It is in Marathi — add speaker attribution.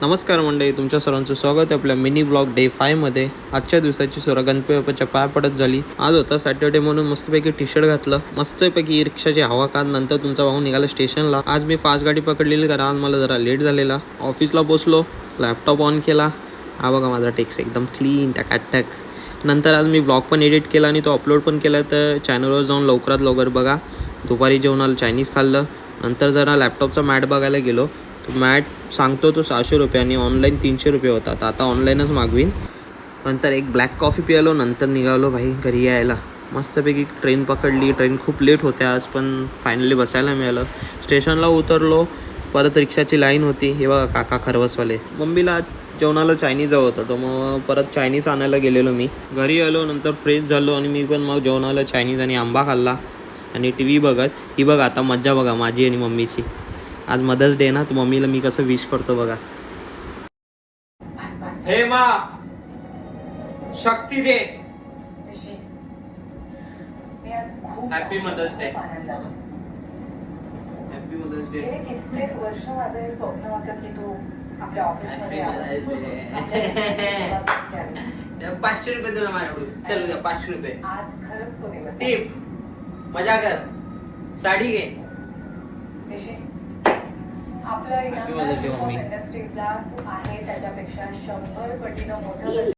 Speaker 1: नमस्कार मंडळी, तुमच्या सर्वांचं स्वागत आहे आपल्या मिनी ब्लॉग डे 5 मध्ये। आजच्या दिवसाची सुरुवात गणपती बाप्पाच्या पाय पडत झाली। आज होता सॅटर्डे म्हणून मस्तपैकी टी शर्ट घातलं, मस्तपैकी रिक्षाची हवा काढ। नंतर तुमचा भाऊ निघाला स्टेशनला। आज मी फास्ट गाडी पकडलेली कारण आज मला जरा लेट झालेला। ऑफिसला पोहोचलो, लॅपटॉप ऑन केला, हा बघा माझा टेक्स्ट एकदम क्लीन टकाटक। नंतर आज मी ब्लॉग पण एडिट केला आणि तो अपलोड पण केला, तर चॅनलवर जाऊन लवकरात लवकर बघा। दुपारी जेवणाला चायनीज खाल्लं, नंतर जरा लॅपटॉपचा मॅट बघायला गेलो। तो मॅट सांगतो तो 600 रुपये आणि ऑनलाईन 300 रुपये होता, तर आता ऑनलाईनच मागवीन। नंतर एक ब्लॅक कॉफी पियालो, नंतर निघालो भाई घरी यायला। मस्तपैकी ट्रेन पकडली। ट्रेन खूप लेट होते आज, पण फायनली बसायला मिळालं। स्टेशनला उतरलो, परत रिक्षाची लाईन होती। हे बघा काका खरवसवाले। मम्मीला जेवणाला चायनीज हवं होतं, तर मग परत चायनीज आणायला गेलेलो मी। घरी आलो, नंतर फ्रेश झालो आणि मी पण मग जेवणाला चायनीज आणि आंबा खाल्ला आणि टी व्ही बघत। ही बघा आता मज्जा बघा माझी आणि मम्मीची। आज मदर्स डे ना, तर मम्मीला मी कसं विश करतो बघा।
Speaker 2: हे मा शक्ती दे। Happy Mother's Day. Happy Mother's Day.
Speaker 3: कित्येक वर्ष माझं हे स्वप्न होतं की तू आपल्या ऑफिसमध्ये
Speaker 2: 500 रुपये तुला माझ्याकडून। चल उद्या 500 रुपये।
Speaker 3: आज खरंच तो दिवस
Speaker 2: टिप मजा कर, साडी घे।
Speaker 3: आपल्या इंडस्ट्रीजला आहे त्याच्यापेक्षा 100 पटीनं मोठं